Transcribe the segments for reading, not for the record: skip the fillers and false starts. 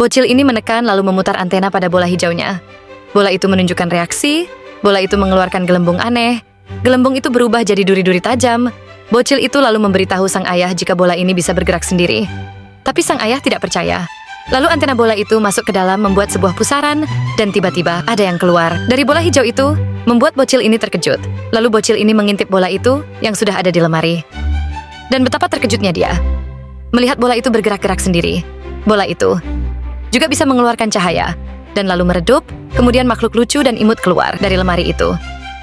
Bocil ini menekan lalu memutar antena pada bola hijaunya. Bola itu menunjukkan reaksi, bola itu mengeluarkan gelembung aneh. Gelembung itu berubah jadi duri-duri tajam. Bocil itu lalu memberitahu sang ayah jika bola ini bisa bergerak sendiri. Tapi sang ayah tidak percaya. Lalu antena bola itu masuk ke dalam membuat sebuah pusaran, dan tiba-tiba ada yang keluar. Dari bola hijau itu, membuat bocil ini terkejut. Lalu bocil ini mengintip bola itu yang sudah ada di lemari. Dan betapa terkejutnya dia melihat bola itu bergerak-gerak sendiri. Bola itu juga bisa mengeluarkan cahaya, dan lalu meredup, kemudian makhluk lucu dan imut keluar dari lemari itu.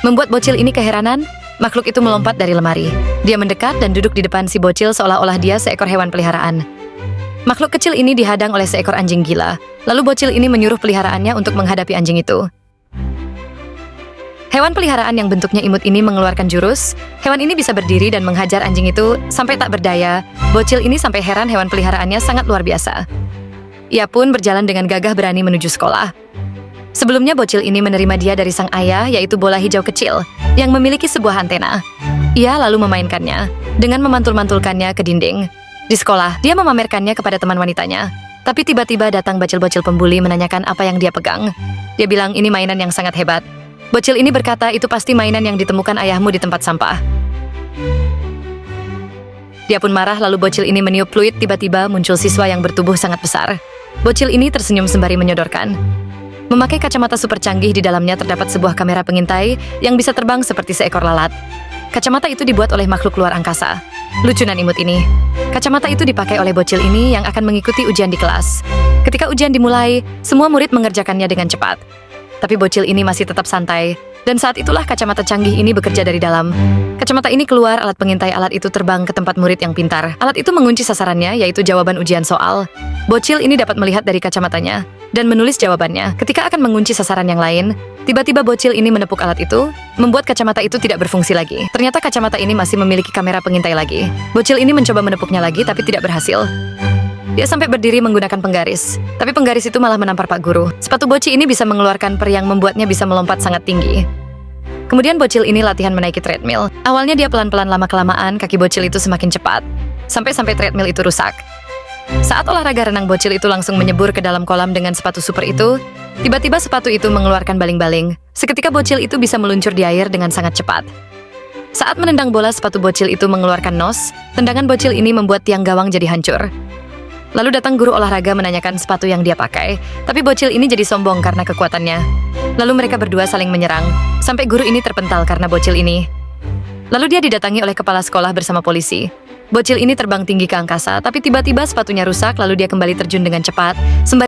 Membuat bocil ini keheranan, makhluk itu melompat dari lemari. Dia mendekat dan duduk di depan si bocil seolah-olah dia seekor hewan peliharaan. Makhluk kecil ini dihadang oleh seekor anjing gila, lalu bocil ini menyuruh peliharaannya untuk menghadapi anjing itu. Hewan peliharaan yang bentuknya imut ini mengeluarkan jurus. Hewan ini bisa berdiri dan menghajar anjing itu sampai tak berdaya. Bocil ini sampai heran hewan peliharaannya sangat luar biasa. Ia pun berjalan dengan gagah berani menuju sekolah. Sebelumnya bocil ini menerima dia dari sang ayah, yaitu bola hijau kecil yang memiliki sebuah antena. Ia lalu memainkannya dengan memantul-mantulkannya ke dinding. Di sekolah, dia memamerkannya kepada teman wanitanya. Tapi tiba-tiba datang bocil-bocil pembuli menanyakan apa yang dia pegang. Dia bilang ini mainan yang sangat hebat. Bocil ini berkata itu pasti mainan yang ditemukan ayahmu di tempat sampah. Dia pun marah lalu bocil ini meniup fluid, tiba-tiba muncul siswa yang bertubuh sangat besar. Bocil ini tersenyum sembari menyodorkan. Memakai kacamata super canggih, di dalamnya terdapat sebuah kamera pengintai yang bisa terbang seperti seekor lalat. Kacamata itu dibuat oleh makhluk luar angkasa. Lucu dan imut ini. Kacamata itu dipakai oleh bocil ini yang akan mengikuti ujian di kelas. Ketika ujian dimulai, semua murid mengerjakannya dengan cepat. Tapi bocil ini masih tetap santai. Dan saat itulah kacamata canggih ini bekerja dari dalam. Kacamata ini keluar, alat pengintai alat itu terbang ke tempat murid yang pintar. Alat itu mengunci sasarannya, yaitu jawaban ujian soal. Bocil ini dapat melihat dari kacamatanya dan menulis jawabannya. Ketika akan mengunci sasaran yang lain, tiba-tiba bocil ini menepuk alat itu, membuat kacamata itu tidak berfungsi lagi. Ternyata kacamata ini masih memiliki kamera pengintai lagi. Bocil ini mencoba menepuknya lagi, tapi tidak berhasil. Dia sampai berdiri menggunakan penggaris. Tapi penggaris itu malah menampar Pak Guru. Sepatu boci ini bisa mengeluarkan per yang membuatnya bisa melompat sangat tinggi. Kemudian bocil ini latihan menaiki treadmill. Awalnya dia pelan-pelan, lama-kelamaan kaki bocil itu semakin cepat. Sampai treadmill itu rusak. Saat olahraga renang, bocil itu langsung menyebur ke dalam kolam dengan sepatu super itu. Tiba-tiba sepatu itu mengeluarkan baling-baling. Seketika bocil itu bisa meluncur di air dengan sangat cepat. Saat menendang bola, sepatu bocil itu mengeluarkan nos. Tendangan bocil ini membuat tiang gawang jadi hancur. Lalu datang guru olahraga menanyakan sepatu yang dia pakai, tapi bocil ini jadi sombong karena kekuatannya. Lalu mereka berdua saling menyerang, sampai guru ini terpental karena bocil ini. Lalu dia didatangi oleh kepala sekolah bersama polisi. Bocil ini terbang tinggi ke angkasa, tapi tiba-tiba sepatunya rusak, lalu dia kembali terjun dengan cepat, sembari